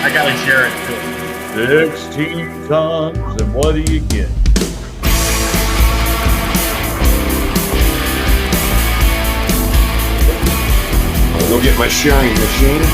I gotta share it too. 16 times, and what do you get? I'll go get my sharing machine.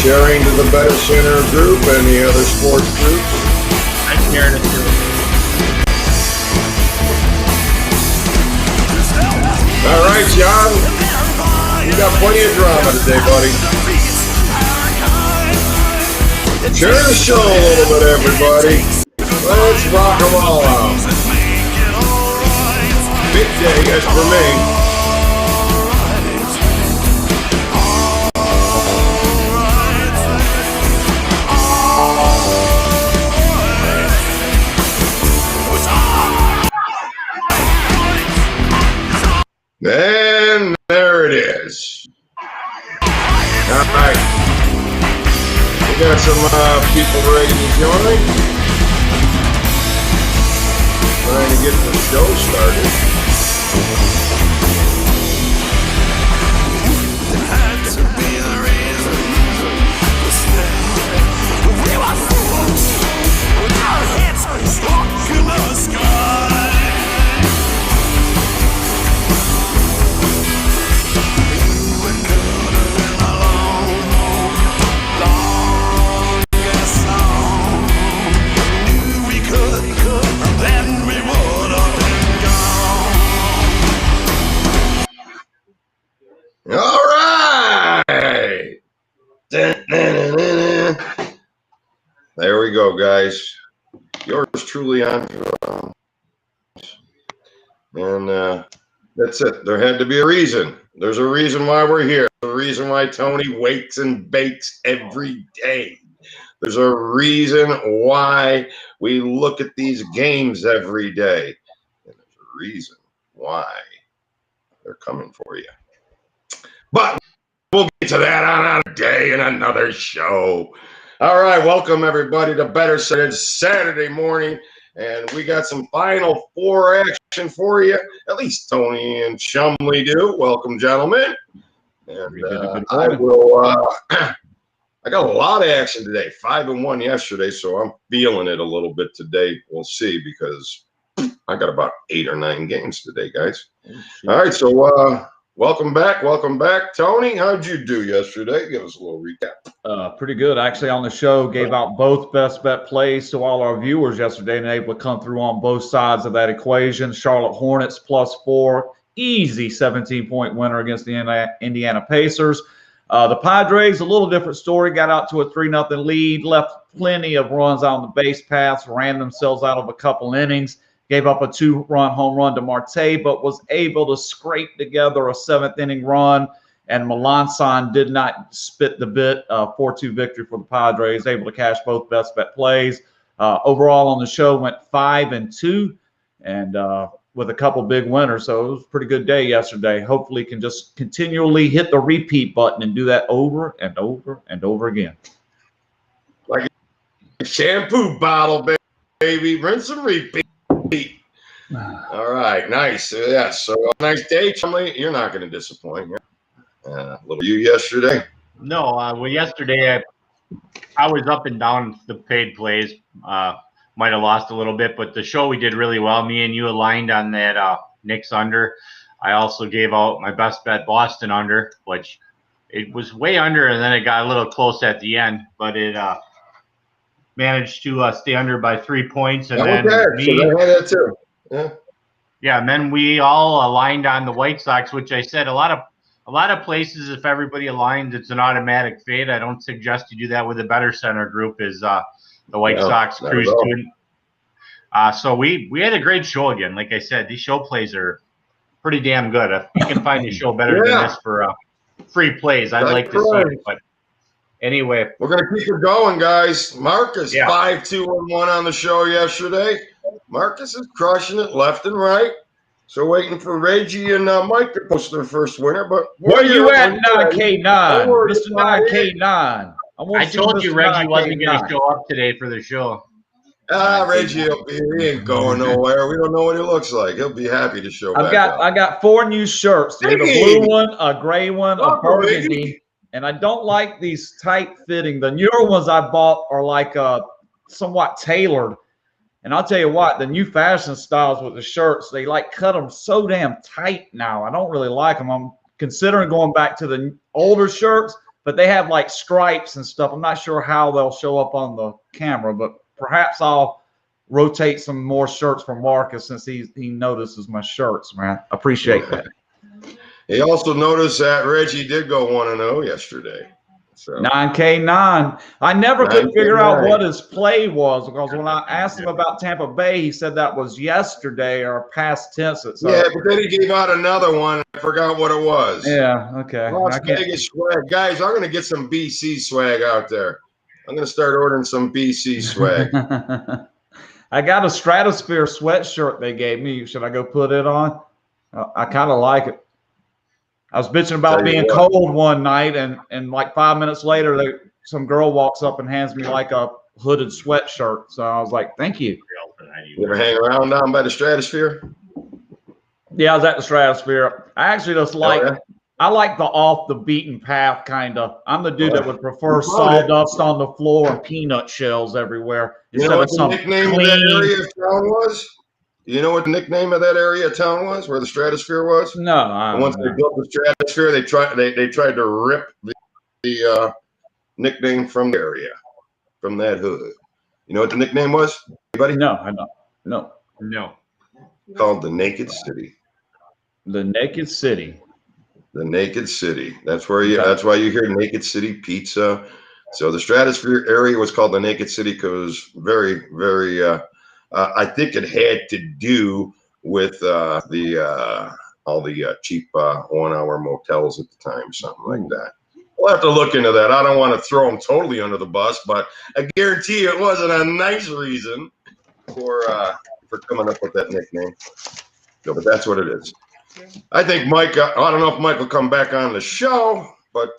Sharing to the BettorCenter group and the other sports groups. I shared it too. All right, John. You got plenty of drama today, buddy. Share the show a little bit, everybody. Let's rock 'em all out. Big day, as for me. And there it is. All right. We got some people ready to join. Trying to get the show started. There had to be a reason. We were fools with our heads stuck in the sky. All right. There we go, guys. Yours truly on. And that's it. There had to be a reason. There's a reason why we're here. There's a reason why Tony wakes and bakes every day. There's a reason why we look at these games every day. And there's a reason why they're coming for you. But we'll get to that on another day in another show. All right, welcome everybody to BettorCenter. It's Saturday morning, and we got some Final Four action for you. At least Tony and Chumly do. Welcome, gentlemen. And I will. I got a lot of action today. 5-1 yesterday, so I'm feeling it a little bit today. We'll see, because I got about 8 or 9 games today, guys. All right, so. Welcome back, Tony. How'd you do yesterday? Give us a little recap. Pretty good. Actually, on the show, gave out both best bet plays to all our viewers yesterday, and able to come through on both sides of that equation. Charlotte Hornets +4, easy 17-point winner against the Indiana Pacers. The Padres, a little different story, got out to a 3-0 lead, left plenty of runs on the base paths, ran themselves out of a couple innings. Gave up a 2-run home run to Marte, but was able to scrape together a 7th-inning run, and Melanson did not spit the bit. 4-2 victory for the Padres, able to cash both best bet plays. Overall on the show, went 5-2, and with a couple big winners, so it was a pretty good day yesterday. Hopefully can just continually hit the repeat button and do that over and over and over again. Like a shampoo bottle, baby. Rinse and repeat. All right, nice. Yeah, so nice day, Chumly. You're not going to disappoint. Little you yesterday? No, well, yesterday I was up and down the paid plays. Might have lost a little bit, but the show we did really well. Me and you aligned on that Knicks under. I also gave out my best bet Boston under, which it was way under, and then it got a little close at the end, but it managed to stay under by 3 points. And then so they had that too. Yeah, and then we all aligned on the White Sox, which I said a lot of places, if everybody aligns, it's an automatic fade. I don't suggest you do that with the BettorCenter group. Is The White Sox not cruised at all. to it. So we had a great show again. Like I said, these show plays are pretty damn good. If you can find a show better than this for free plays, I'd like to see it. But anyway, we're gonna keep it going, guys. Marcus 5-2-1 on the show yesterday. Marcus is crushing it left and right. So waiting for Reggie and Mike to post their first winner. But where you at, 9K9? Mr. 9K9. I told you Reggie wasn't going to show up today for the show. Reggie, he ain't going nowhere. We don't know what he looks like. He'll be happy to show back up. I got 4 new shirts. There's a blue one, a gray one, a burgundy. And I don't like these tight fitting. The newer ones I bought are like somewhat tailored. And I'll tell you what, the new fashion styles with the shirts, they like cut them so damn tight now. I don't really like them. I'm considering going back to the older shirts, but they have like stripes and stuff. I'm not sure how they'll show up on the camera, but perhaps I'll rotate some more shirts for Marcus since he notices my shirts, man. Appreciate that. He also noticed that Reggie did go 1-0 yesterday. So 9K9. I never could figure out what his play was because when I asked him about Tampa Bay, he said that was yesterday or past tense. Yeah, but then he gave out another one. I forgot what it was. Yeah, okay. Las Vegas swag. Guys, I'm going to get some BC swag out there. I'm going to start ordering some BC swag. I got a Stratosphere sweatshirt they gave me. Should I go put it on? I kind of like it. I was bitching about being cold one night, and like 5 minutes later, some girl walks up and hands me like a hooded sweatshirt. So I was like, "Thank you." You ever hang around down by the Stratosphere? Yeah, I was at the Stratosphere. I actually just I like the off the beaten path kind of. I'm the dude that would prefer sawdust on the floor and peanut shells everywhere. You know what the nickname of that area of town was? You know what the nickname of that area of town was, where the Stratosphere was? No. And once they built the Stratosphere, they tried to rip the nickname from the area, from that hood. You know what the nickname was? Anybody? No, I don't. No. Called the Naked City. The Naked City. The Naked City. That's where that's why you hear Naked City Pizza. So the Stratosphere area was called the Naked City because very, very. I think it had to do with all the cheap 1-hour motels at the time, something like that. We'll have to look into that. I don't want to throw them totally under the bus, but I guarantee you it wasn't a nice reason for coming up with that nickname. No, but that's what it is. I think Mike. I don't know if Mike will come back on the show, but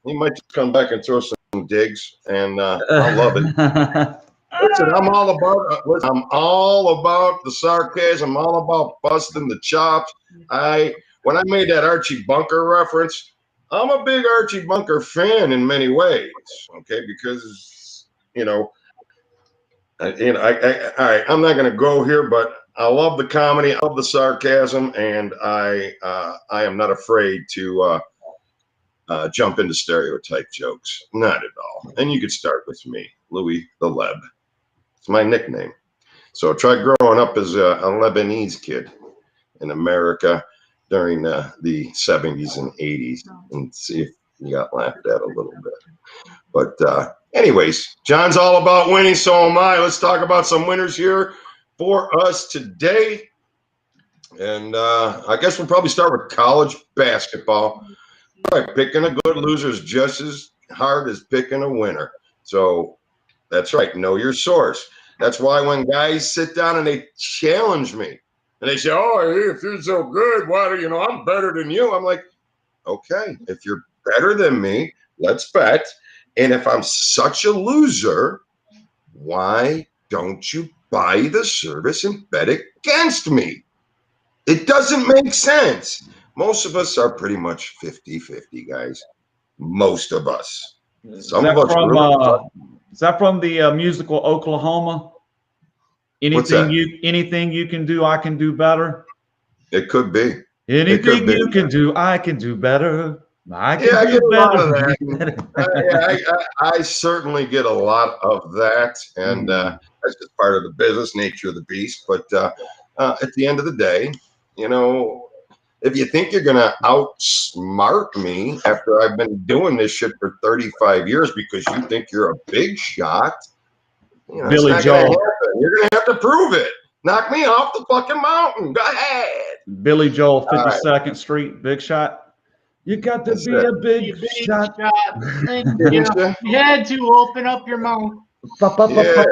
he might just come back and throw some digs, and I'll love it. Listen, I'm all about the sarcasm. I'm all about busting the chops. When I made that Archie Bunker reference, I'm a big Archie Bunker fan in many ways. Okay, because all right, I'm not going to go here, but I love the comedy, I love the sarcasm, and I am not afraid to jump into stereotype jokes. Not at all. And you could start with me, Louie the Leb. It's my nickname. So try growing up as a Lebanese kid in America during the 70s and 80s and see if you got laughed at a little bit. But anyways, John's all about winning, so am I. Let's talk about some winners here for us today. And I guess we'll probably start with college basketball. Picking a good loser is just as hard as picking a winner. So that's right. Know your source. That's why when guys sit down and they challenge me and they say, "Oh, if you're so good, why do I'm better than you?" I'm like, okay, if you're better than me, let's bet. And if I'm such a loser, why don't you buy the service and bet against me? It doesn't make sense. Most of us are pretty much 50-50, guys. Most of us. Some of us is that from the musical Oklahoma? Anything you can do, I can do better. It could be. Anything you can do, I can do better. I can do get a better. lot of that. I certainly get a lot of that, and that's just part of the business, nature of the beast. But at the end of the day, if you think you're going to outsmart me after I've been doing this shit for 35 years because you think you're a big shot, Billy it's not Joel. gonna happen. You're gonna have to prove it. Knock me off the fucking mountain. Go ahead. Billy Joel, 52nd right. Street, big shot. You got to That's be it. a big shot. And, Didn't you? you had to open up your mouth. Yeah.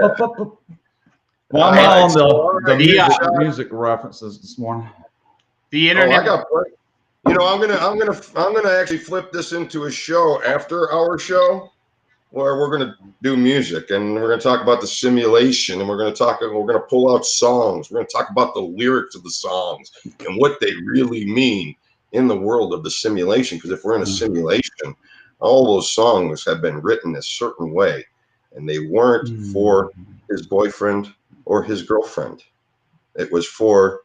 Well, I'm All on the right, music references this morning. The Oh, internet. I got. I'm gonna actually flip this into a show after our show, where we're gonna do music and we're gonna talk about the simulation and we're gonna pull out songs. We're gonna talk about the lyrics of the songs and what they really mean in the world of the simulation. Because if we're in a simulation, all those songs have been written a certain way, and they weren't for his boyfriend or his girlfriend. It was for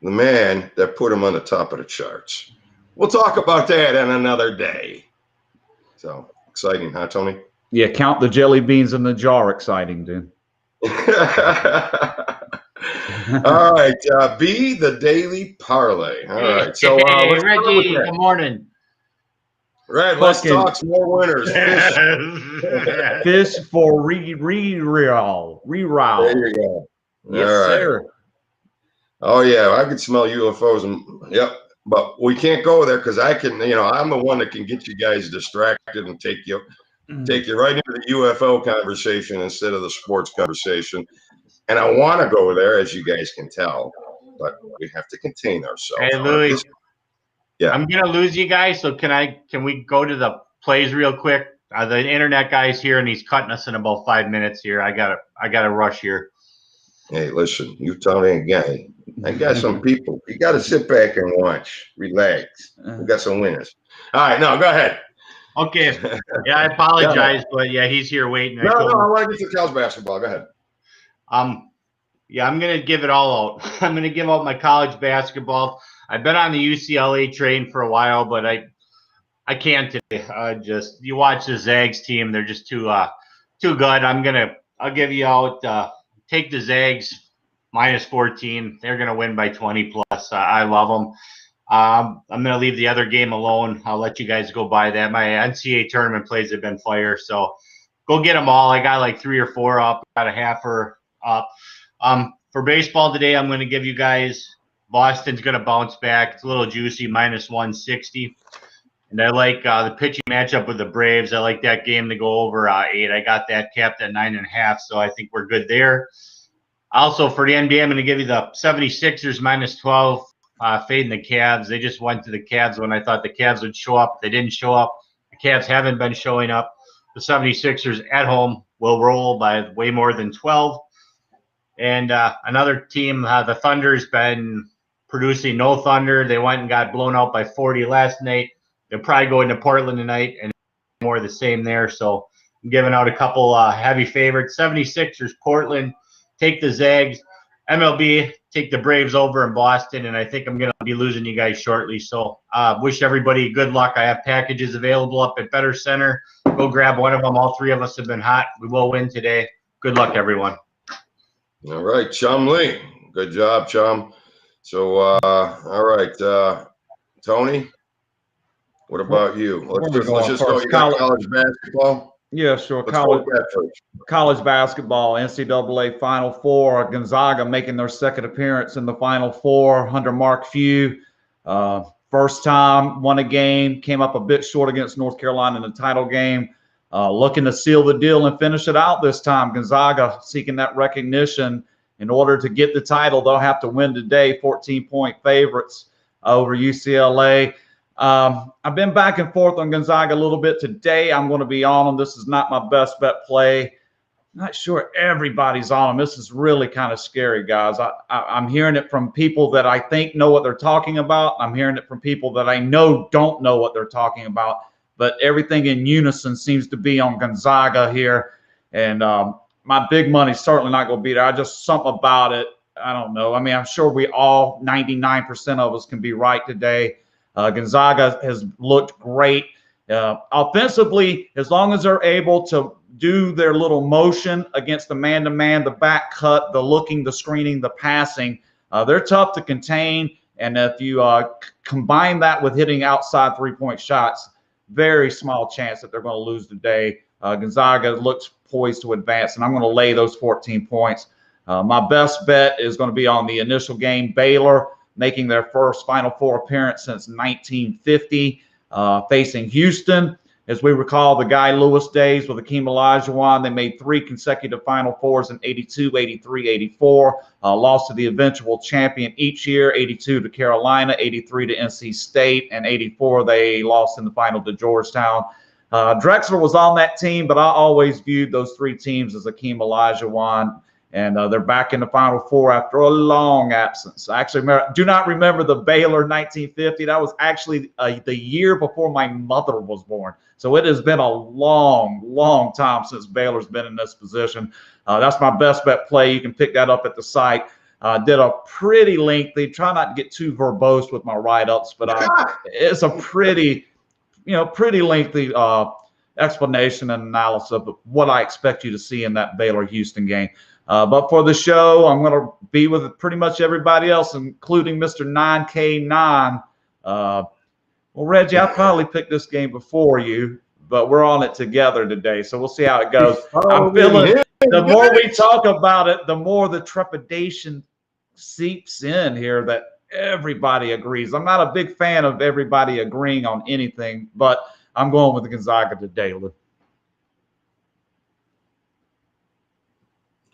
the man that put him on the top of the charts. We'll talk about that on another day. So exciting, huh, Tony? Yeah, count the jelly beans in the jar. Exciting, dude. All right, B, the Daily Parlay. All right, so Hey, let's start with Reggie, that. good morning. Right, let's talk some more winners. Fish for reroll. There you go. Yes, All right. sir. Oh yeah, I can smell UFOs. And yep, but we can't go there because I can. I'm the one that can get you guys distracted and take you right into the UFO conversation instead of the sports conversation. And I want to go there, as you guys can tell, but we have to contain ourselves. Hey, Louie. Yeah. I'm gonna lose you guys, so can we go to the plays real quick? The internet guy's here and he's cutting us in about 5 minutes here. I gotta rush here. Hey, listen, you tell me again. I got some people. You got to sit back and watch, relax. We got some winners. All right, no, go ahead. Okay. Yeah, I apologize, but yeah, he's here waiting. I want to get to college basketball. Go ahead. Yeah, I'm gonna give it all out. I'm gonna give out my college basketball. I've been on the UCLA train for a while, but I can't today. You watch the Zags team; they're just too good. I'll give you out. Take the Zags minus 14. They're gonna win by 20 plus. I love them. I'm gonna leave the other game alone. I'll let you guys go by that. My NCAA tournament plays have been fire, so go get them all. I got like 3 or 4 up. Got a halfer up. For baseball today, I'm going to give you guys Boston's going to bounce back. It's a little juicy, minus 160. And I like the pitching matchup with the Braves. I like that game to go over 8. I got that capped at 9.5, so I think we're good there. Also, for the NBA, I'm going to give you the 76ers minus 12, fading the Cavs. They just went to the Cavs when I thought the Cavs would show up. They didn't show up. The Cavs haven't been showing up. The 76ers at home will roll by way more than 12. And another team, the Thunder's been producing no thunder. They went and got blown out by 40 last night. They'll probably go into Portland tonight and more of the same there. So I'm giving out a couple heavy favorites. 76ers, Portland, take the Zags. MLB, take the Braves over in Boston. And I think I'm going to be losing you guys shortly. So wish everybody good luck. I have packages available up at BettorCenter. Go grab one of them. All 3 of us have been hot. We will win today. Good luck, everyone. All right, Chumly. Good job, Chum. So, all right, Tony, what about you? Let's just go. You got college basketball? Yeah, sure. College basketball, NCAA Final Four. Gonzaga making their second appearance in the Final Four under Mark Few. First time, won a game, came up a bit short against North Carolina in the title game. Looking to seal the deal and finish it out this time. Gonzaga seeking that recognition. In order to get the title, they'll have to win today, 14-point favorites over UCLA. I've been back and forth on Gonzaga a little bit today. I'm going to be on them. This is not my best bet play. Not sure everybody's on them. This is really kind of scary, guys. I'm hearing it from people that I think know what they're talking about. I'm hearing it from people that I know don't know what they're talking about. But everything in unison seems to be on Gonzaga here. And my big money's certainly not going to be there. Just something about it. I don't know. I mean, I'm sure we all, 99% of us, can be right today. Gonzaga has looked great. Offensively, as long as they're able to do their little motion against the man-to-man, the back cut, the looking, the screening, the passing, they're tough to contain. And if you combine that with hitting outside three-point shots, very small chance that they're going to lose today. Gonzaga looks poised to advance, and I'm going to lay those 14 points. My best bet is going to be on the initial game, Baylor making their first Final Four appearance since 1950, facing Houston. As we recall, the Guy Lewis days with Akeem Olajuwon, they made 3 consecutive Final Fours in 82, 83, 84, lost to the eventual champion each year, 82 to Carolina, 83 to NC State, and 84 they lost in the final to Georgetown. Drexler was on that team, but I always viewed those 3 teams as Akeem Olajuwon, and they're back in the Final Four after a long absence. I actually do not remember the Baylor 1950. That was actually the year before my mother was born. So it has been a long, long time since Baylor's been in this position. That's my best bet play. You can pick that up at the site. Did a pretty lengthy, try not to get too verbose with my write-ups, but it's a pretty lengthy explanation and analysis of what I expect you to see in that Baylor-Houston game. But for the show, I'm going to be with pretty much everybody else, including Mr. 9K9. Well, Reggie, I probably picked this game before you, but we're on it together today, so we'll see how it goes. I'm feeling the more we talk about it, the more the trepidation seeps in here that everybody agrees. I'm not a big fan of everybody agreeing on anything, but I'm going with the Gonzaga today, Lou.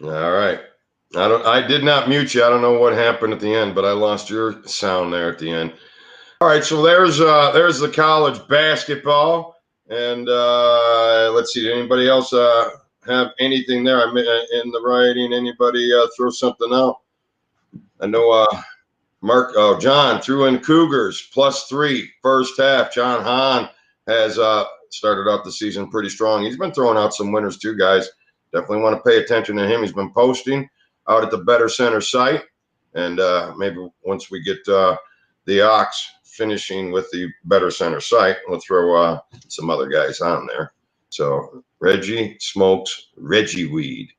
All right. I did not mute you. I don't know what happened at the end, but I lost your sound there at the end. All right, so there's the college basketball, and let's see. Did anybody else have anything there? I'm in the writing. Anybody throw something out? I know John threw in Cougars +3 first half. John Hahn has started out the season pretty strong. He's been throwing out some winners too, guys. Definitely want to pay attention to him. He's been posting out at the BettorCenter site, and maybe once we get the Ox finishing with the BettorCenter site, we'll throw some other guys on there. So Reggie smokes Reggie weed.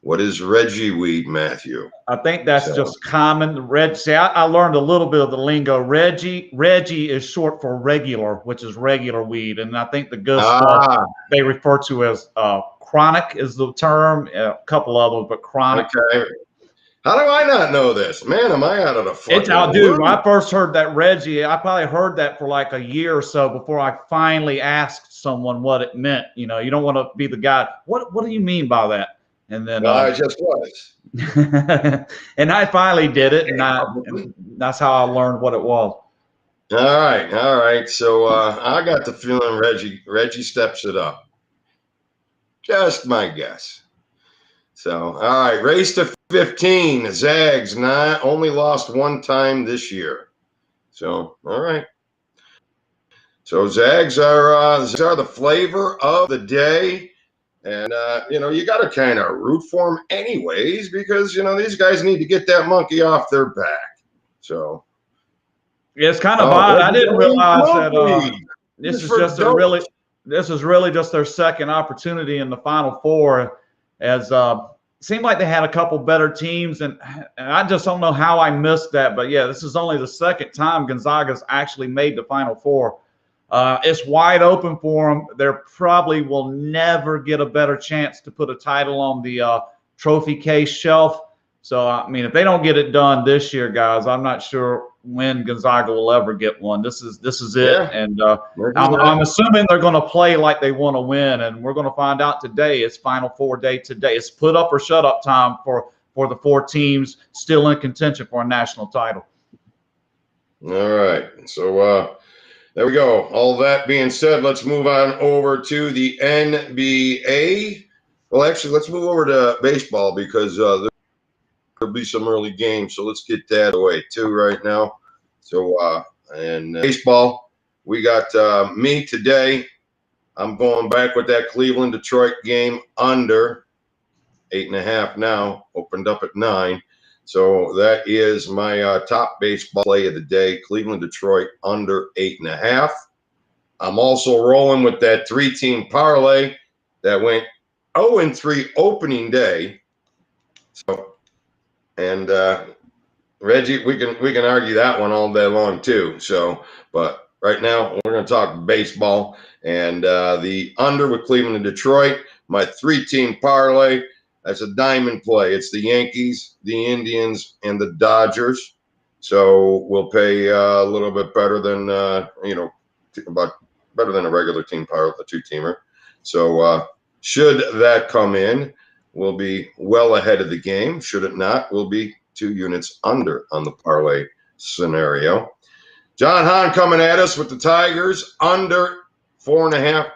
What is Reggie weed, Matthew? I think that's just common. I learned a little bit of the lingo. Reggie is short for regular, which is regular weed, and I think the good stuff they refer to as chronic is the term. A couple others, but chronic. Okay. How do I not know this? Man, am I out of the fucking dude, when I first heard that Reggie, I probably heard that for like a year or so before I finally asked someone what it meant. You know, you don't want to be the guy. What do you mean by that? And then I just was. and I finally did it, and that's how I learned what it was. All right. So I got the feeling Reggie steps it up. Just my guess. So, all right, race to 15. Zags only lost 1 time this year. So, all right. So Zags are the flavor of the day. And, you got to kind of root for them anyways because, these guys need to get that monkey off their back. So. Yeah, it's kind of odd. I didn't realize that this is really just their second opportunity in the Final Four, as seemed like they had a couple better teams, and I just don't know how I missed that. But yeah, this is only the second time Gonzaga's actually made the Final Four. It's wide open for them. They probably will never get a better chance to put a title on the trophy case shelf. So, I mean, if they don't get it done this year, guys, I'm not sure when Gonzaga will ever get one. This is it. Yeah. And I'm assuming they're going to play like they want to win. And we're going to find out today. It's Final Four day today. It's put up or shut up time for the 4 teams still in contention for a national title. All right. So, there we go. All that being said, let's move on over to the NBA. Well, actually, let's move over to baseball because there'll be some early games. So let's get that away too right now. So, and baseball, we got me today. I'm going back with that Cleveland-Detroit game under 8.5 now. Opened up at 9. So that is my top baseball play of the day, Cleveland-Detroit under 8.5. I'm also rolling with that 3-team parlay that went 0-3 opening day. So, and Reggie, we can argue that one all day long too. So, but right now we're going to talk baseball. And the under with Cleveland and Detroit, my 3-team parlay. That's a diamond play. It's the Yankees, the Indians, and the Dodgers. So we'll pay a little bit better than better than a regular team parlay, a 2-teamer. So should that come in, we'll be well ahead of the game. Should it not, we'll be 2 units under on the parlay scenario. John Hahn coming at us with the Tigers under 4.5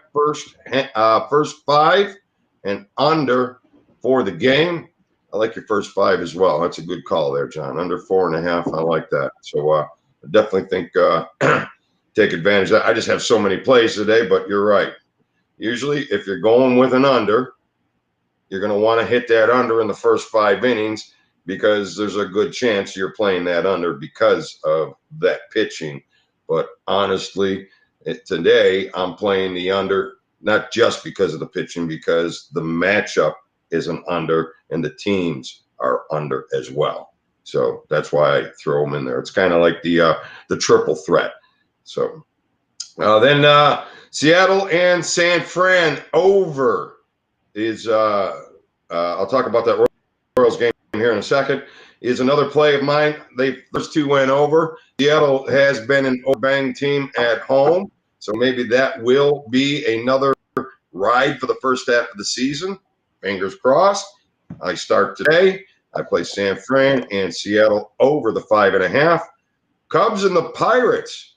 first 5 and under for the game. I like your first 5 as well. That's a good call there, John. Under 4.5, I like that. So I definitely think take advantage of that. I just have so many plays today, but you're right. Usually, if you're going with an under, you're going to want to hit that under in the first 5 innings because there's a good chance you're playing that under because of that pitching. But honestly, today I'm playing the under not just because of the pitching, because the matchup is an under and the teams are under as well. So that's why I throw them in there. It's kind of like the triple threat. So then Seattle and San Fran over is I'll talk about that Royals game here in a second. Is another play of mine. They first 2 went over. Seattle has been an overbang team at home, so maybe that will be another ride for the first half of the season. Fingers crossed. I start today. I play San Fran and Seattle over the 5.5. Cubs and the Pirates.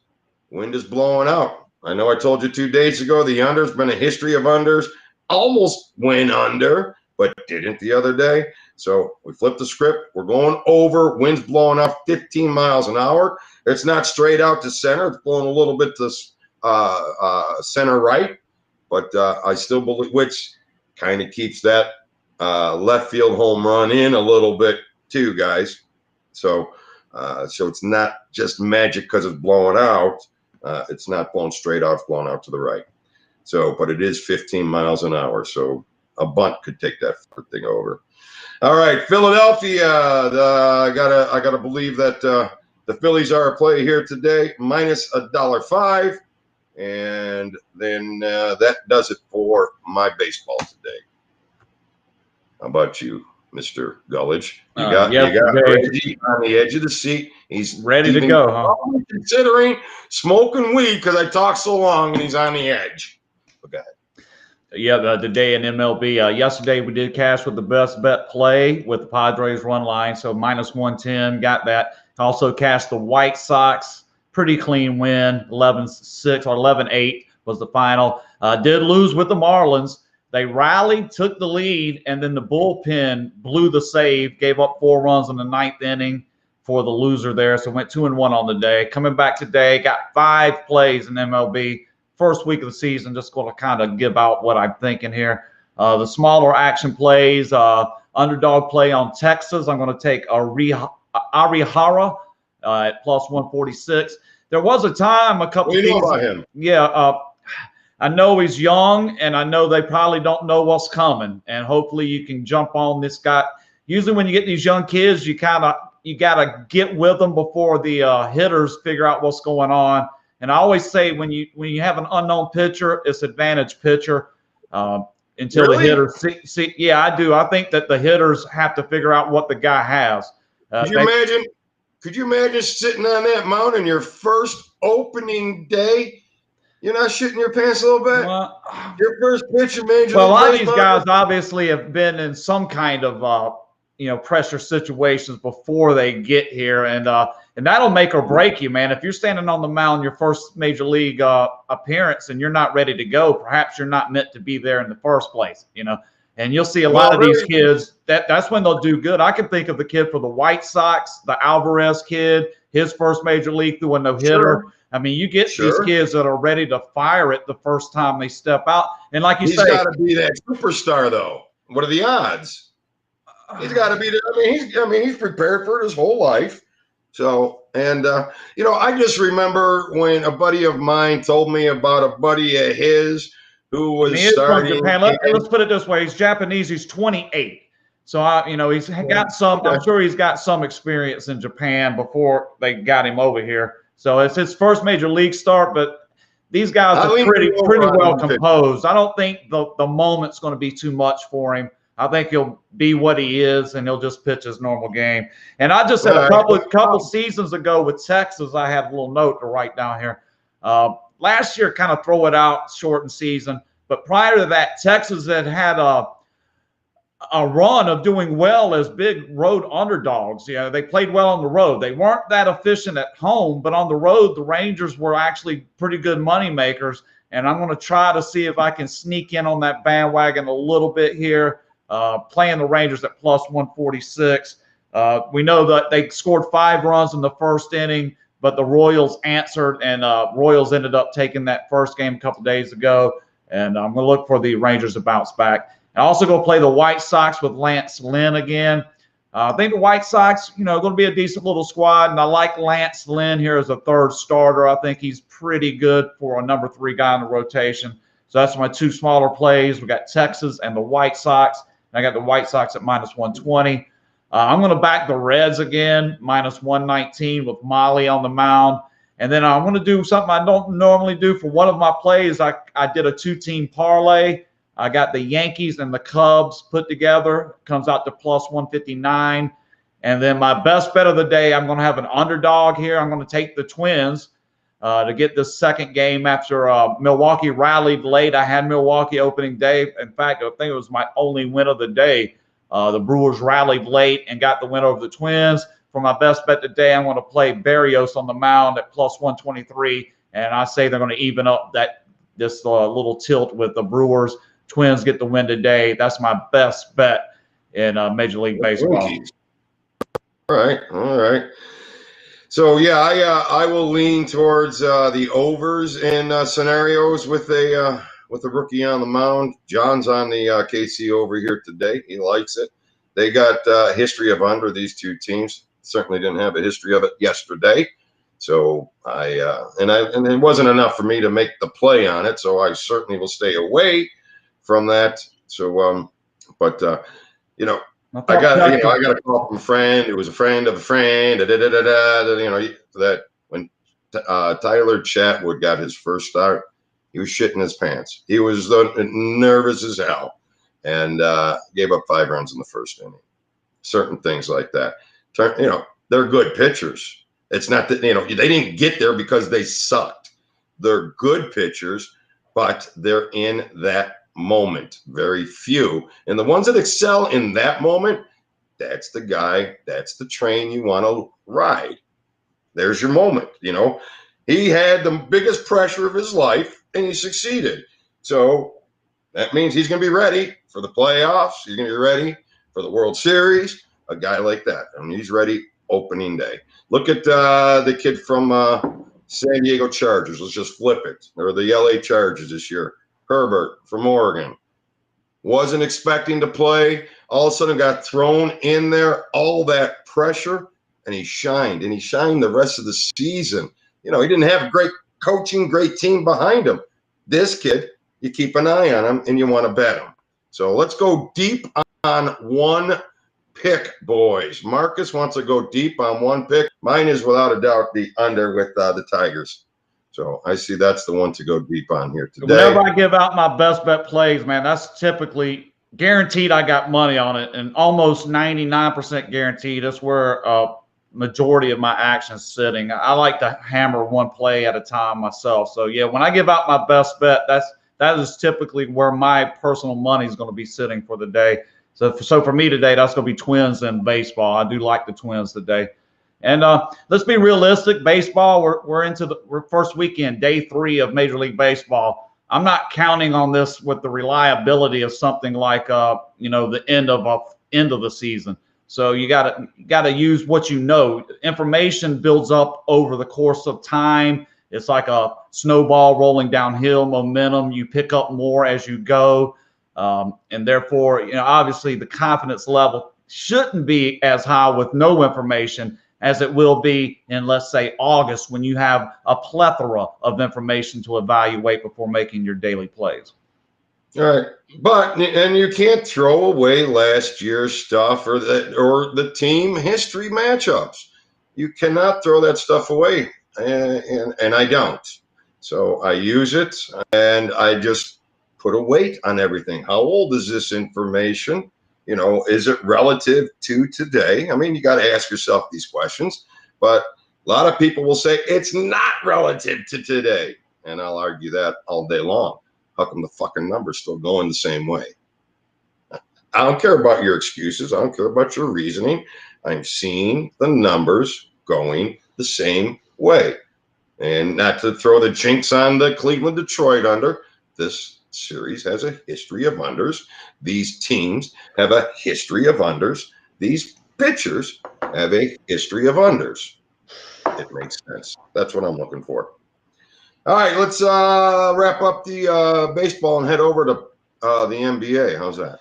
Wind is blowing out. I know I told you 2 days ago the under's been a history of unders. Almost went under, but didn't the other day. So we flipped the script. We're going over. Wind's blowing out 15 miles an hour. It's not straight out to center. It's blowing a little bit to center right. But I still believe, which kind of keeps that left field home run in a little bit too, guys. So it's not just magic because it's blowing out. It's not blowing straight out. It's blowing out to the right. So, but it is 15 miles an hour. So a bunt could take that thing over. All right, Philadelphia. I gotta believe that the Phillies are a play here today, minus $1.05, and then that does it for my baseball today. How about you, Mr. Gulledge? You got Reggie on the edge of the seat. He's ready to go. Huh? Considering smoking weed because I talk so long, and he's on the edge. Okay. Yeah, the day in MLB. Yesterday we did cash with the best bet play with the Padres run line, so minus 110, got that. Also cashed the White Sox, pretty clean win, 11-6 or 11-8 was the final. Did lose with the Marlins. They rallied, took the lead, and then the bullpen blew the save, gave up 4 runs in the 9th inning for the loser there, so went 2-1 on the day. Coming back today, got 5 plays in MLB. First week of the season, just going to kind of give out what I'm thinking here. The smaller action plays, underdog play on Texas. I'm going to take Arihara at plus 146. There was a time a couple of about him. Yeah, I know he's young, and I know they probably don't know what's coming. And hopefully you can jump on this guy. Usually when you get these young kids, you got to get with them before the hitters figure out what's going on. And I always say when you have an unknown pitcher, it's advantage pitcher until the hitters see. Yeah, I do. I think that the hitters have to figure out what the guy has. Could you imagine sitting on that mound in your first opening day? You're not shitting your pants a little bit? Well, your first pitch in Major League Well, a lot of these guys obviously have been in some kind of pressure situations before they get here, and that'll make or break you, man. If you're standing on the mound your first major league appearance and you're not ready to go, perhaps you're not meant to be there in the first place, And you'll see a lot of these kids, that's when they'll do good. I can think of the kid for the White Sox, the Alvarez kid, his first major league through a no-hitter. Sure. I mean, you get these kids that are ready to fire it the first time they step out. And like you say, he's got to be that superstar, though. What are the odds? He's got to be there. He's prepared for it his whole life. So, and, I just remember when a buddy of mine told me about a buddy of his who was starting. Japan. Let's put it this way. He's Japanese. He's 28. So, he's got some, I'm sure he's got some experience in Japan before they got him over here. So it's his first major league start, but these guys I are lean pretty over well on him. composed. I don't think the moment's going to be too much for him. I think he'll be what he is, and he'll just pitch his normal game. And I just said a couple seasons ago with Texas, I had a little note to write down here. Last year, kind of throw it out, shortened season. But prior to that, Texas had a run of doing well as big road underdogs. You know, they played well on the road. They weren't that efficient at home, but on the road, the Rangers were actually pretty good money makers. And I'm going to try to see if I can sneak in on that bandwagon a little bit here, playing the Rangers at plus 146. We know that they scored 5 runs in the first inning, but the Royals answered, and Royals ended up taking that first game a couple days ago. And I'm going to look for the Rangers to bounce back. And also go play the White Sox with Lance Lynn again. I think the White Sox, going to be a decent little squad, and I like Lance Lynn here as a third starter. I think he's pretty good for a number 3 guy in the rotation. So that's my 2 smaller plays. We got Texas and the White Sox. And I got the White Sox at minus 120. I'm going to back the Reds again, minus 119 with Molly on the mound. And then I'm going to do something I don't normally do for one of my plays. I did a 2-team parlay. I got the Yankees and the Cubs put together. Comes out to plus 159. And then my best bet of the day, I'm going to have an underdog here. I'm going to take the Twins to get the second game after Milwaukee rallied late. I had Milwaukee opening day. In fact, I think it was my only win of the day. The Brewers rallied late and got the win over the Twins. For my best bet today, I'm going to play Berrios on the mound at plus 123. And I say they're going to even up this little tilt with the Brewers. Twins get the win today. That's my best bet in Major League Baseball. All right. So yeah, I will lean towards the overs in scenarios with a rookie on the mound. John's on the KC over here today. He likes it. They got a history of under, these 2 teams. Certainly didn't have a history of it yesterday. So and it wasn't enough for me to make the play on it. So I certainly will stay away from that. So, I got a call from a friend who was a friend of a friend. That when Tyler Chatwood got his first start, he was shitting his pants. He was nervous as hell, and gave up 5 runs in the first inning. Certain things like that. They're good pitchers. It's not that they didn't get there because they sucked. They're good pitchers, but they're in that moment. Very few. And the ones that excel in that moment, that's the guy, that's the train you want to ride. There's your moment. He had the biggest pressure of his life and he succeeded. So that means he's going to be ready for the playoffs. He's going to be ready for the World Series. A guy like that. He's ready opening day. Look at the kid from San Diego Chargers. Let's just flip it. Or the LA Chargers this year. Herbert from Oregon. Wasn't expecting to play. All of a sudden got thrown in there. All that pressure. And he shined. And he shined the rest of the season. He didn't have great coaching, great team behind him. This kid, you keep an eye on him and you want to bet him. So let's go deep on one pick, boys. Marcus wants to go deep on one pick. Mine is without a doubt the under with the Tigers. So I see that's the one to go deep on here today. Whenever I give out my best bet plays, man, that's typically guaranteed. I got money on it, and almost 99% guaranteed. That's where majority of my action's sitting. I like to hammer one play at a time myself. So yeah, when I give out my best bet, that is typically where my personal money is going to be sitting for the day. So for me today, that's going to be Twins and baseball. I do like the Twins today. And let's be realistic. Baseball, we're into the first weekend, day 3 of Major League Baseball. I'm not counting on this with the reliability of something like the end of the season. So you gotta use what you know. Information builds up over the course of time. It's like a snowball rolling downhill, momentum. You pick up more as you go. And therefore, obviously the confidence level shouldn't be as high with no information as it will be in, let's say, August, when you have a plethora of information to evaluate before making your daily plays. All right. And you can't throw away last year's stuff or the team history matchups. You cannot throw that stuff away. and I don't. So I use it, and I just put a weight on everything. How old is this information? You know, is it relative to today? I mean, you got to ask yourself these questions, but a lot of people will say it's not relative to today. And I'll argue that all day long. How come the fucking number's still going the same way? I don't care about your excuses. I don't care about your reasoning. I'm seeing the numbers going the same way. And not to throw the jinx on the Cleveland-Detroit under, this series has a history of unders. These teams have a history of unders. These pitchers have a history of unders. It makes sense. That's what I'm looking for. All right, let's wrap up the baseball and head over to the NBA. How's that?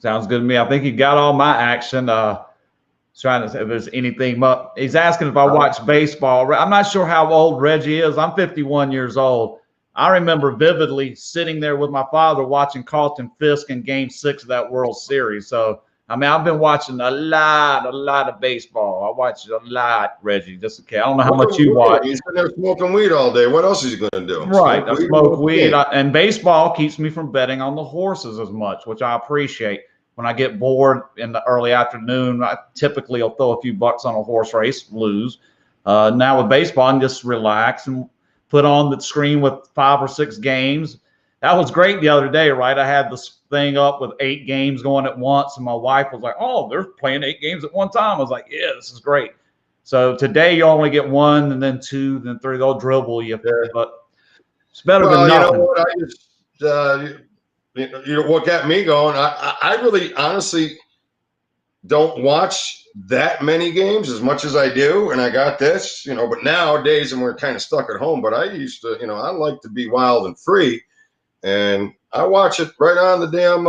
Sounds good to me. I think you got all my action. Trying to see if there's anything. He's asking if I watch baseball. I'm not sure how old Reggie is. I'm 51 years old. I remember vividly sitting there with my father watching Carlton Fisk in Game 6 of that World Series. So, I mean, I've been watching a lot of baseball. I watch a lot, Reggie. Just in case. I don't know how much you watch. He's been there smoking weed all day. What else is he going to do? Right. I smoke weed. And baseball keeps me from betting on the horses as much, which I appreciate. When I get bored in the early afternoon, I typically will throw a few bucks on a horse race, lose. Now with baseball, I can just relax and put on the screen with 5 or 6 games. That was great the other day, right? I had this thing up with 8 games going at once, and my wife was like, "Oh, they're playing 8 games at one time." I was like, "Yeah, this is great." So today you only get 1, and then 2, then 3. They'll dribble you, but it's better than nothing. You know what? I just you know what got me going? I really honestly don't watch that many games as much as I do, and I got this, you know, but nowadays, and we're kind of stuck at home, but I used to, you know, I like to be wild and free, and I watch it right on the damn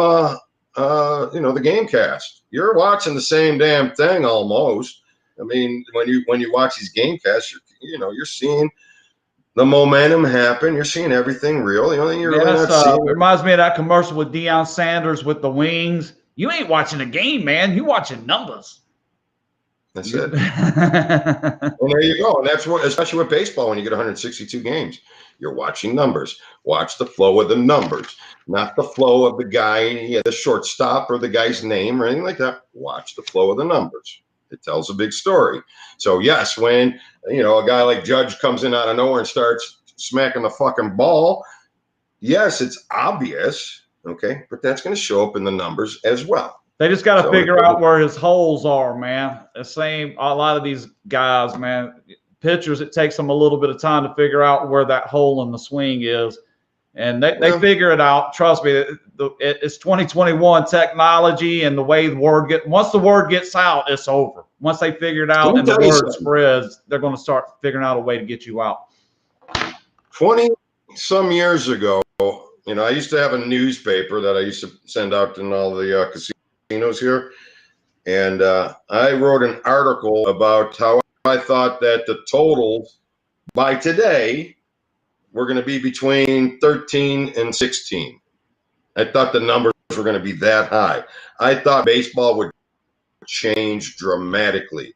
you know, the game cast. You're watching the same damn thing almost. I mean, when you watch these game casts, you're seeing the momentum happen. You're seeing everything real. The only thing you're really not seeing. It reminds me of that commercial with Deion Sanders with the wings. You ain't watching a game, man. You watching numbers. That's it. And there you go. And that's what, especially with baseball, when you get 162 games, you're watching numbers. Watch the flow of the numbers, not the flow of the guy, the shortstop, or the guy's name or anything like that. Watch the flow of the numbers. It tells a big story. So yes, when a guy like Judge comes in out of nowhere and starts smacking the fucking ball, yes, it's obvious, okay, but that's going to show up in the numbers as well. They just got to figure out where his holes are, man. A lot of these guys, man, pitchers, it takes them a little bit of time to figure out where that hole in the swing is. And they figure it out. Trust me, it's 2021 technology, and the way once the word gets out, it's over. Once they figure it out and the word spreads, they're going to start figuring out a way to get you out. 20-some years ago, I used to have a newspaper that I used to send out in all the casinos here, and I wrote an article about how I thought that the totals by today were going to be between 13 and 16. I thought the numbers were going to be that high. I thought baseball would change dramatically,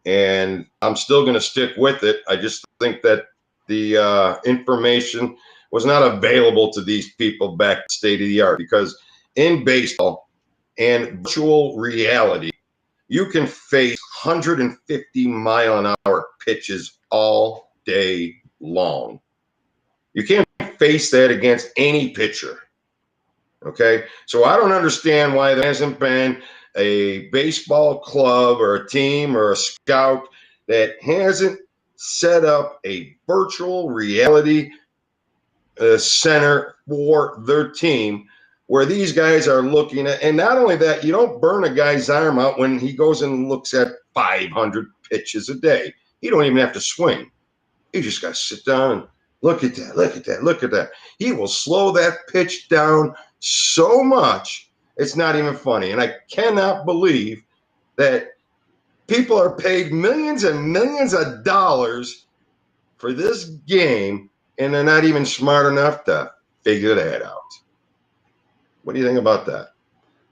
and I'm still going to stick with it. I just think that the information was not available to these people back state of the art, because in baseball and virtual reality, you can face 150-mile-an-hour pitches all day long. You can't face that against any pitcher. Okay, so I don't understand why there hasn't been a baseball club or a team or a scout that hasn't set up a virtual reality center for their team, where these guys are looking at. And not only that, you don't burn a guy's arm out when he goes and looks at 500 pitches a day. You don't even have to swing. You just got to sit down and look at that, look at that, look at that. He will slow that pitch down so much, it's not even funny. And I cannot believe that people are paid millions and millions of dollars for this game, and they're not even smart enough to figure that out. What do you think about that?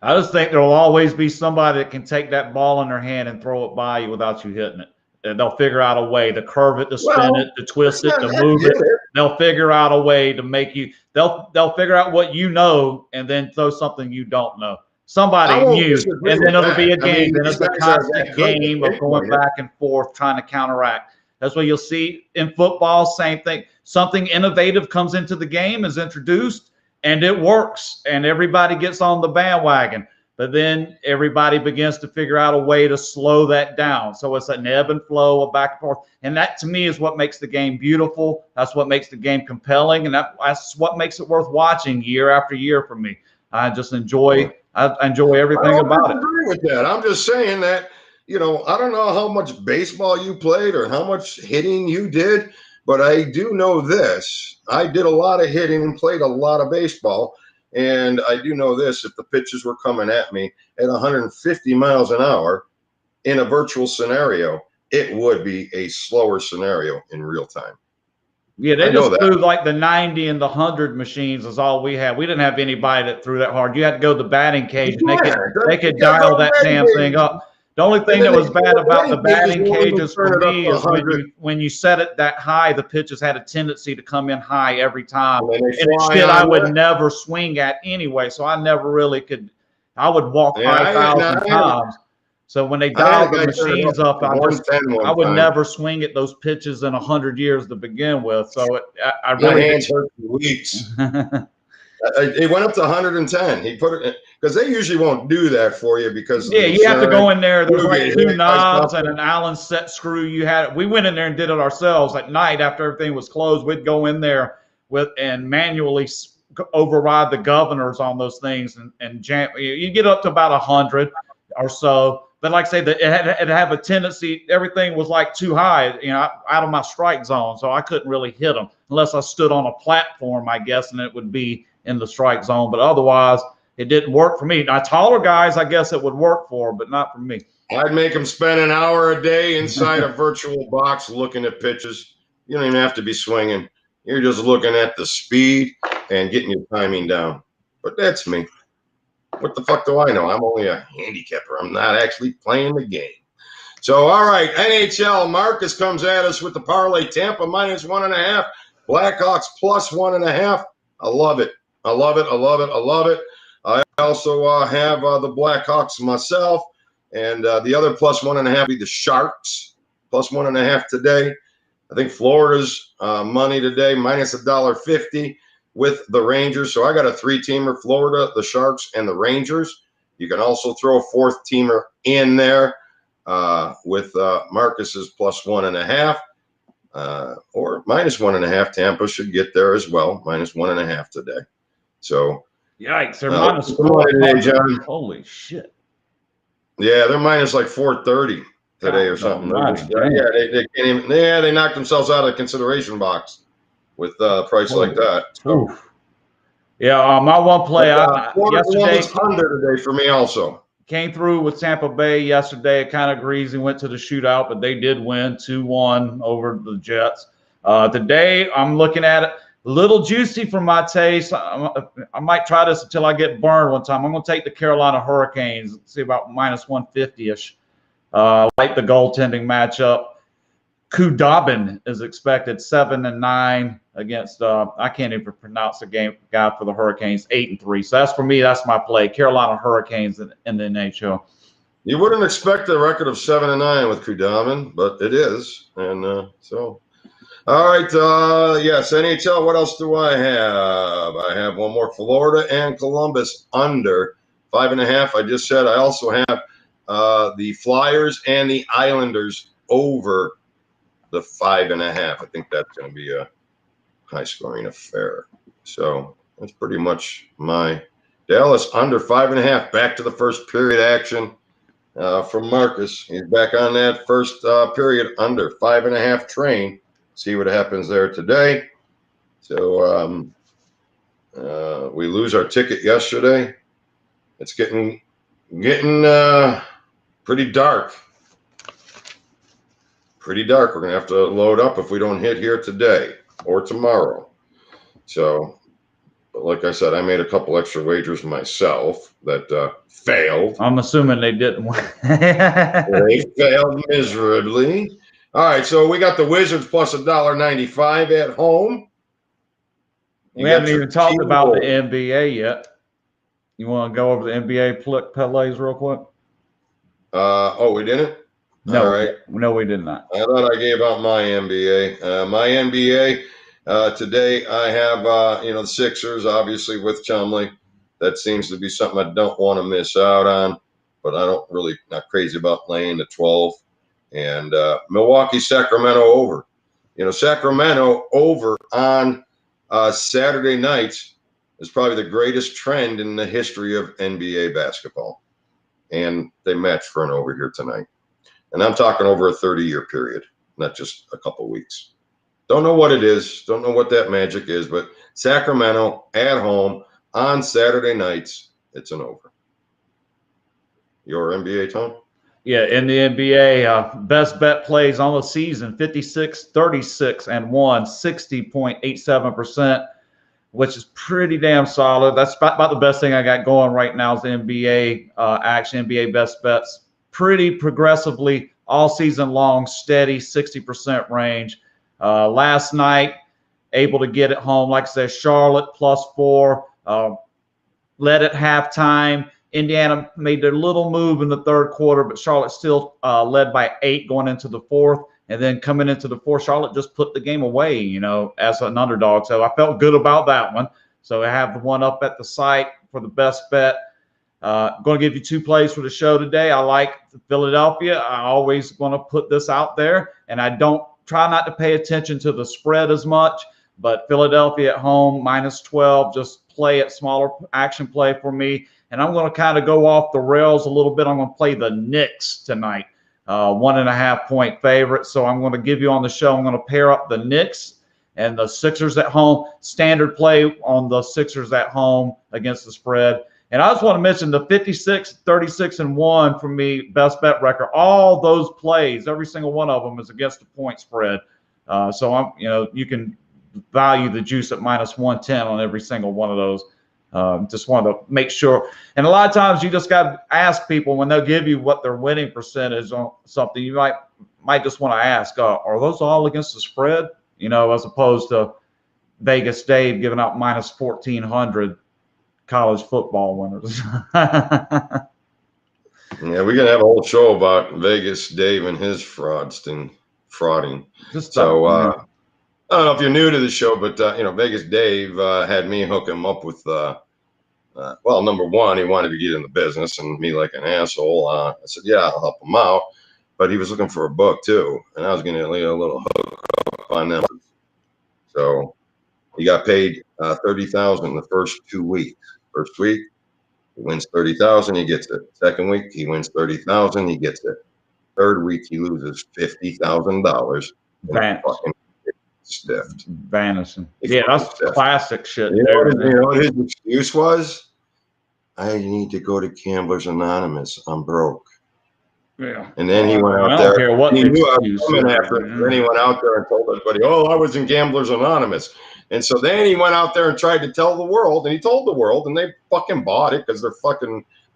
I just think there will always be somebody that can take that ball in their hand and throw it by you without you hitting it. they'll figure out a way to curve it, to spin it, to twist it, to move it. They'll figure out a way to make you. They'll figure out what you know, and then throw something you don't know. Somebody new, and then it'll be a game. Then it's a constant game of going back and forth, trying to counteract. That's what you'll see in football. Same thing. Something innovative comes into the game, is introduced, and it works, and everybody gets on the bandwagon. But then everybody begins to figure out a way to slow that down. So it's an ebb and flow, a back and forth. And that, to me, is what makes the game beautiful. That's what makes the game compelling. And that's what makes it worth watching year after year for me. I just enjoy everything about it. I agree with that. I'm just saying that, I don't know how much baseball you played or how much hitting you did, but I do know this. I did a lot of hitting and played a lot of baseball. And I do know this, if the pitches were coming at me at 150 miles an hour in a virtual scenario, it would be a slower scenario in real time. Yeah, they just threw like the 90 and the 100 machines is all we had. We didn't have anybody that threw that hard. You had to go to the batting cage, and they could dial that damn thing up. The only thing that was bad about the batting cages for me is when you set it that high, the pitches had a tendency to come in high every time. And it's shit I would never swing at anyway. So I never really could. I would walk 5,000 times. So when they dialed the machines up, I would never swing at those pitches in 100 years to begin with. So I really. My hands hurt for weeks. It went up to 110. He put it because they usually won't do that for you because you have to go in there. There's like 2 knobs and an Allen set screw. We went in there and did it ourselves at night after everything was closed. We'd go in there and manually override the governors on those things and jam. You get up to about 100 or so. But like I say, it had have a tendency. Everything was like too high, out of my strike zone, so I couldn't really hit them unless I stood on a platform, I guess, and it would be in the strike zone. But otherwise, it didn't work for me. Now, taller guys, I guess it would work for, but not for me. I'd make them spend an hour a day inside a virtual box looking at pitches. You don't even have to be swinging. You're just looking at the speed and getting your timing down. But that's me. What the fuck do I know? I'm only a handicapper. I'm not actually playing the game. So, all right, NHL. Marcus comes at us with the parlay. Tampa -1.5. Blackhawks +1.5. I love it. I love it. I love it. I love it. I also have the Blackhawks myself. And the other +1.5 be the Sharks. +1.5 today. I think Florida's money today -$1.50. With the Rangers. So I got a 3-teamer, Florida, the Sharks, and the Rangers. You can also throw a 4th-teamer in there with Marcus's +1.5 or -1.5. Tampa should get there as well, -1.5 today. So yikes, they're -4 today, John. Holy shit. Yeah, they're minus like 430 today or something. They can't even. Yeah, they knocked themselves out of the consideration box with a price like that. So. Yeah, my one play yesterday under today for me also. Came through with Tampa Bay yesterday. It kind of greasy, went to the shootout, but they did win 2-1 over the Jets. Today, I'm looking at it a little juicy for my taste. I might try this until I get burned one time. I'm going to take the Carolina Hurricanes, see about -150-ish. Like the goaltending matchup. Kudobin is expected 7-9 against I can't even pronounce the guy for the Hurricanes, 8-3. So that's for me. That's my play. Carolina Hurricanes in the NHL. You wouldn't expect a record of 7-9 with Kudobin, but it is, and so. All right, yes, NHL. What else do I have? I have one more: Florida and Columbus under 5.5. I just said I also have the Flyers and the Islanders over the 5.5. I think that's going to be a high-scoring affair. So that's pretty much my Dallas under 5.5. Back to the first period action from Marcus. He's back on that first period under 5.5 train. See what happens there today. So we lose our ticket yesterday. It's getting pretty dark. Pretty dark. We're going to have to load up if we don't hit here today or tomorrow. So, but like I said, I made a couple extra wagers myself that failed. I'm assuming they didn't win. They failed miserably. All right, so we got the Wizards plus $1.95 at home. We haven't even talked about the NBA yet. You want to go over the NBA parlays real quick? Oh, we didn't? No, all right. No, we did not. I thought I gave out my NBA. My NBA today, I have the Sixers, obviously with Chumly. That seems to be something I don't want to miss out on, but I don't really not crazy about laying the 12. And Milwaukee, Sacramento over. Sacramento over on Saturday nights is probably the greatest trend in the history of NBA basketball. And they match for an over here tonight. And I'm talking over a 30-year period, not just a couple of weeks. Don't know what it is. Don't know what that magic is, but Sacramento at home on Saturday nights, it's an over. Your NBA, Tom? Yeah, in the NBA, best bet plays on the season, 56, 36, and 1, 60.87%, which is pretty damn solid. That's about the best thing I got going right now is the NBA action, NBA best bets. Pretty progressively all season long, steady 60% range. Last night, able to get it home. Like I said, Charlotte +4, led at halftime. Indiana made their little move in the third quarter, but Charlotte still led by 8 going into the fourth. And then coming into the fourth, Charlotte just put the game away, as an underdog. So I felt good about that one. So I have the one up at the site for the best bet. I'm going to give you 2 plays for the show today. I like Philadelphia. I always going to put this out there, and I don't try not to pay attention to the spread as much. But Philadelphia at home, -12, just play it, smaller action play for me. And I'm going to kind of go off the rails a little bit. I'm going to play the Knicks tonight, 1.5-point favorite. So I'm going to give you on the show, I'm going to pair up the Knicks and the Sixers at home. Standard play on the Sixers at home against the spread. And I just want to mention the 56, 36, and 1 for me, best bet record. All those plays, every single one of them is against the point spread. So you can value the juice at -110 on every single one of those. Just wanted to make sure. And a lot of times you just got to ask people when they'll give you what their winning percentage on something. You might just want to ask, are those all against the spread? As opposed to Vegas Dave giving out -1,400 college football winners. Yeah, we're gonna have a whole show about Vegas Dave and his frauding. So I don't know if you're new to the show, but Vegas Dave had me hook him up with. Well, number one, he wanted to get in the business, and me like an asshole. I said, "Yeah, I'll help him out," but he was looking for a book too, and I was going to lay a little hook up on them. So he got paid $30,000 the first 2 weeks. First week, he wins $30,000, he gets it. Second week, he wins $30,000, he gets it. Third week, he loses $50,000. Stiffed. Vanishing. Yeah, that's classic shit. You know what his excuse was? I need to go to Gamblers Anonymous. I'm broke. Yeah. And then he went out there. Care what he knew I was coming after it. Then he went out there and told everybody, "Oh, I was in Gamblers Anonymous." And so then he went out there and tried to tell the world, and he told the world, and they fucking bought it because the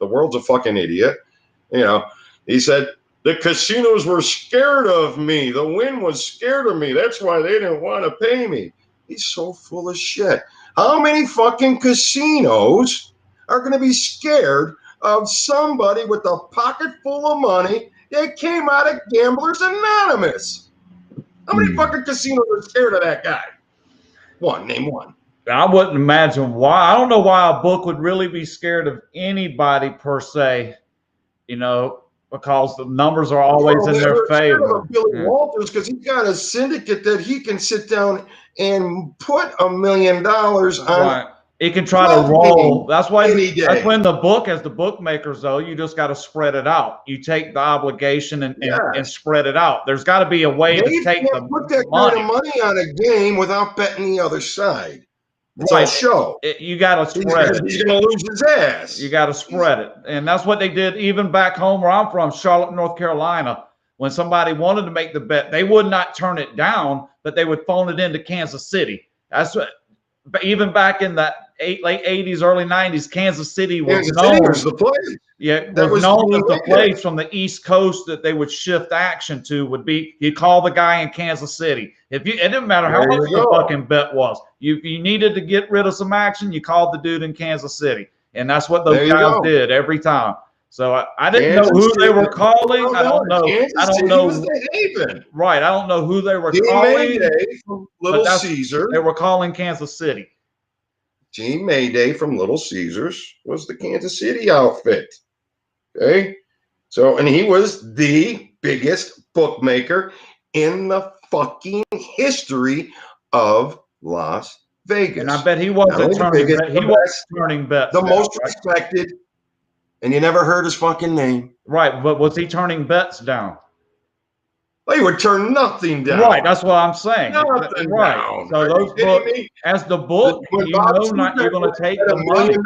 world's a fucking idiot. He said, the casinos were scared of me. The wind was scared of me. That's why they didn't want to pay me. He's so full of shit. How many fucking casinos are going to be scared of somebody with a pocket full of money that came out of Gamblers Anonymous? How many fucking casinos are scared of that guy? Name one. I wouldn't imagine why. I don't know why a book would really be scared of anybody per se, because the numbers are always in their favor. Billy Walters, because he's got a syndicate that he can sit down and put $1 million on. Right. He can try to roll. That's why. That's when the book, as the bookmakers, though, you just got to spread it out. You take the obligation and spread it out. There's got to be a way to take the put that kind of money on a game without betting the other side. It's all show. You got to spread it. He's going to lose his ass. You got to spread it. And that's what they did even back home where I'm from, Charlotte, North Carolina. When somebody wanted to make the bet, they would not turn it down, but they would phone it into Kansas City. That's what even back in the late 80s, early 90s, Kansas City was Kansas known. City was the place. Yeah, That was was known as the the place from the East Coast that they would shift action to. Would be you call the guy in Kansas City. It didn't matter how There much you the go. fucking bet was. You needed to get rid of some action, you called the dude in Kansas City, and that's what those There you guys go. did every time. So I didn't know Kansas who they City- were calling. I don't know. Kansas I don't City know. was the haven. Right. I don't know who they were Gene calling. Mayday from Little Caesar. They were calling Kansas City. Gene Mayday from Little Caesars was the Kansas City outfit. Okay. So, and he was the biggest bookmaker in the fucking history of Las Vegas. And I bet he wasn't turning bets. He wasn't turning bets. The most respected, and you never heard his fucking name. Right, but was he turning bets down? Well, he would turn nothing down. Right, that's what I'm saying. Nothing right. down. So those books, as the book, When you Bob know not you're going to take the $1 money. million,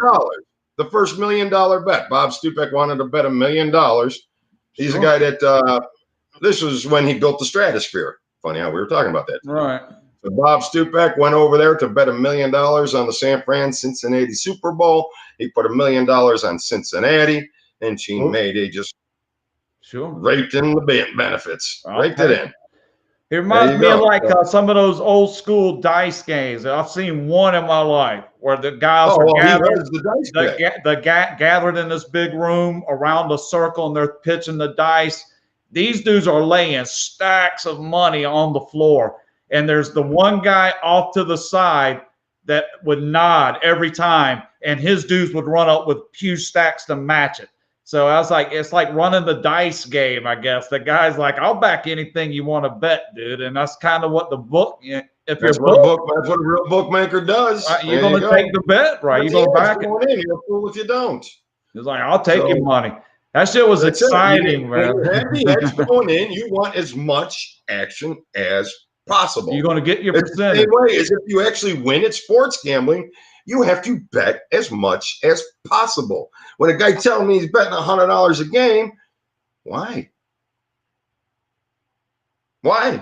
the first $1 million bet. Bob Stupak wanted to bet $1 million. He's a guy that this was when he built the Stratosphere. Funny how we were talking about that. Right. So Bob Stupak went over there to bet $1 million on the San Fran Cincinnati Super Bowl. He put $1 million on Cincinnati, and Gene Mayday just raped in the benefits. Raped it in. It reminds me of like some of those old school dice games. I've seen one in my life where the guys are gathered in this big room around a circle and they're pitching the dice. These dudes are laying stacks of money on the floor. And there's the one guy off to the side that would nod every time. And his dudes would run up with huge stacks to match it. So I was like, it's like running the dice game, I guess. The guy's like, I'll back anything you want to bet, dude. And that's kind of what the book, that's what a real bookmaker does. You're going to take the bet, right? You're going to back it. You're a fool if you don't. It's like, I'll take your money. That shit was exciting, man. When you have the edge going in, you want as much action as possible. You're going to get your percentage. The same way as if you actually win at sports gambling, you have to bet as much as possible. When a guy telling me he's betting $100 a game, why? Why?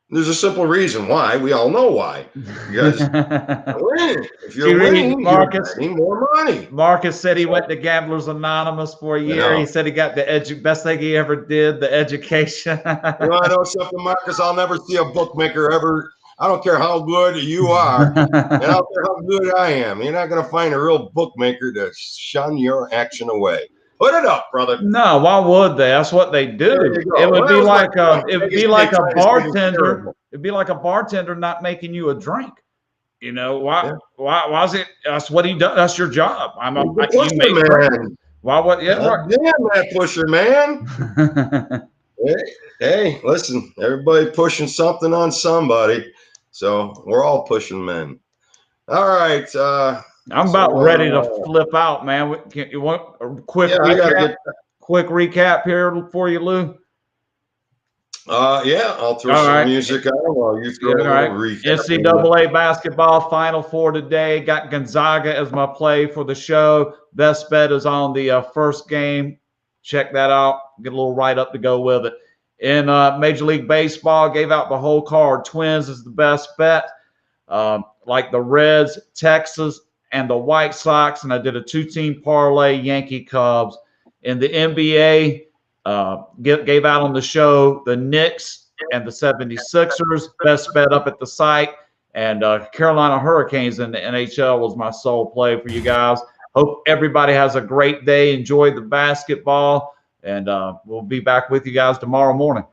There's a simple reason why. We all know why. Because if you're winning, Marcus, you're getting more money. Marcus said he went to Gamblers Anonymous for a year. He said he got the best thing he ever did, the education. You want to know something, Marcus? I'll never see a bookmaker ever. I don't care how good you are, and I don't care how good I am. You're not going to find a real bookmaker to shun your action away. Put it up, brother. No, why would they? That's what they do. It would be like a bartender. It'd be like a bartender not making you a drink. You know why? Why is it? That's what he does. That's your job. Man. Why? What? Yeah. Damn that pusher, man. Hey, listen. Everybody pushing something on somebody. So we're all pushing men. All right. I'm about ready to flip out, man. You want a quick recap? Quick recap here for you, Lou? Yeah, I'll throw some music on while you throw a recap. NCAA basketball Final Four today. Got Gonzaga as my play for the show. Best bet is on the first game. Check that out. Get a little write-up to go with it. In Major League Baseball, gave out the whole card. Twins is the best bet. Like the Reds, Texas, and the White Sox. And I did a two-team parlay, Yankee Cubs. In the NBA, gave out on the show the Knicks and the 76ers. Best bet up at the site. And Carolina Hurricanes in the NHL was my sole play for you guys. Hope everybody has a great day. Enjoy the basketball. And we'll be back with you guys tomorrow morning.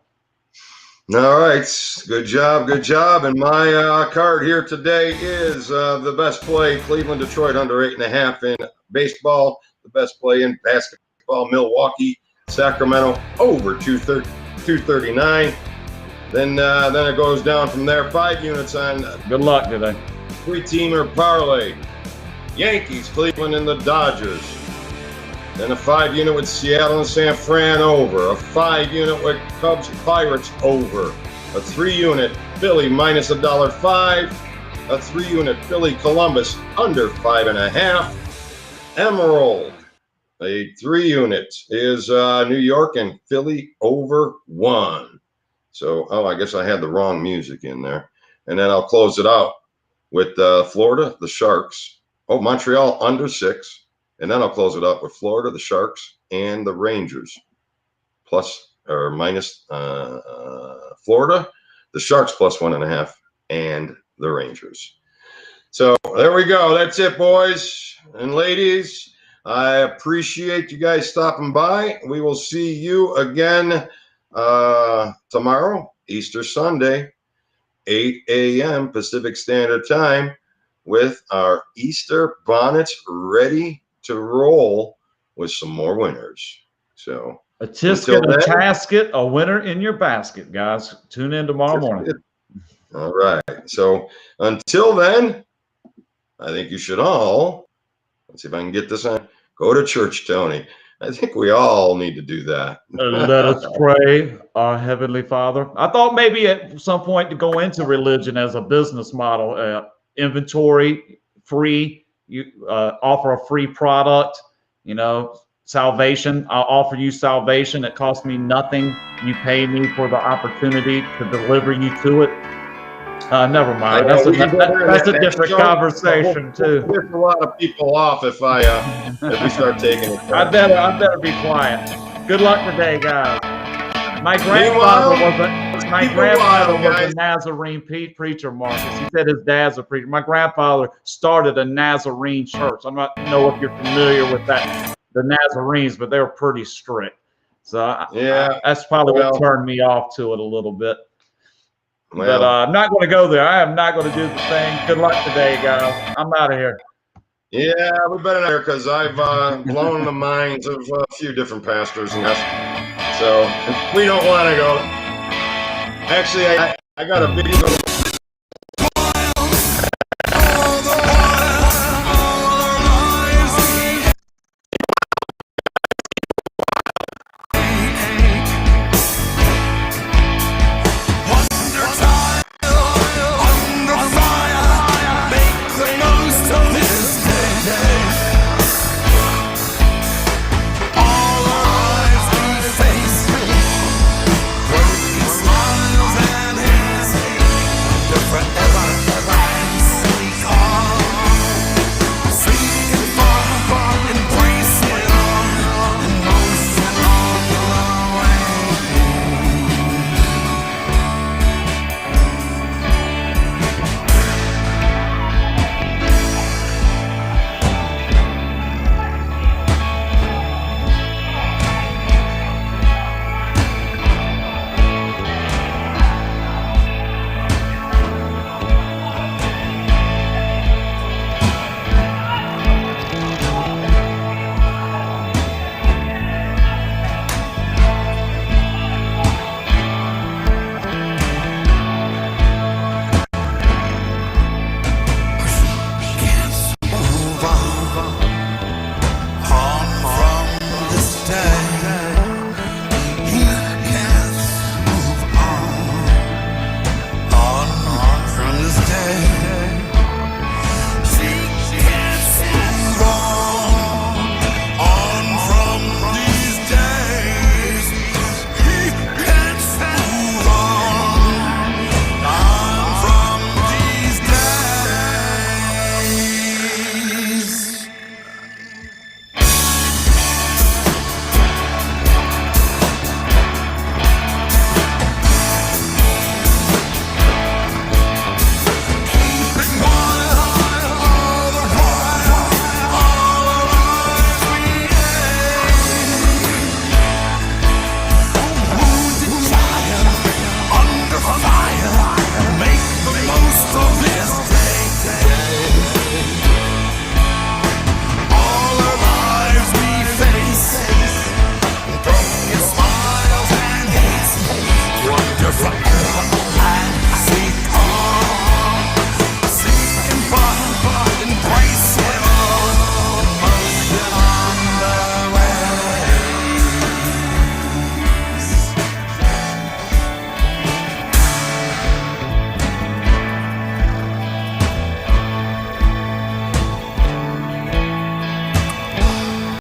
All right. Good job. Good job. And my card here today is the best play, Cleveland, Detroit, under 8.5 in baseball. The best play in basketball, Milwaukee, Sacramento, over 239. Then it goes down from there. 5 units on. Good luck today. 3-teamer parlay. Yankees, Cleveland, and the Dodgers. Then a 5-unit with Seattle and San Fran over. A 5-unit with Cubs Pirates over. A 3-unit Philly minus $1.05. A 3-unit Philly Columbus under 5.5. Emerald. A 3-unit is New York and Philly over 1. So, I guess I had the wrong music in there. And then I'll close it out with Florida, the Sharks. Oh, Montreal under 6. And then I'll close it up with Florida, the Sharks, and the Rangers. Plus or minus Florida, the Sharks plus 1.5, and the Rangers. So there we go. That's it, boys and ladies. I appreciate you guys stopping by. We will see you again tomorrow, Easter Sunday, 8 a.m. Pacific Standard Time, with our Easter bonnets ready to roll with some more winners. So a tisket, a casket, a winner in your basket, guys. Tune in tomorrow morning. All right. So until then, I think you should all, let's see if I can get this on, go to church, Tony. I think we all need to do that. Let us pray, our Heavenly Father. I thought maybe at some point to go into religion as a business model, inventory free, you offer a free product, you know, salvation. I'll offer you salvation. It costs me nothing. You pay me for the opportunity to deliver you to it. Never mind. That's a different conversation too. We'll piss a lot of people off if we start taking it. I better be quiet. Good luck today, guys. My grandfather was a Nazarene preacher, Marcus. He said his dad's a preacher. My grandfather started a Nazarene church. I don't know if you're familiar with that, the Nazarenes, but they were pretty strict. So yeah, that's probably what turned me off to it a little bit. Well, but I'm not going to go there. I am not going to do the thing. Good luck today, guys. I'm out of here. Yeah, we better not, because I've blown the minds of a few different pastors, and so we don't want to go. Actually, I got a video.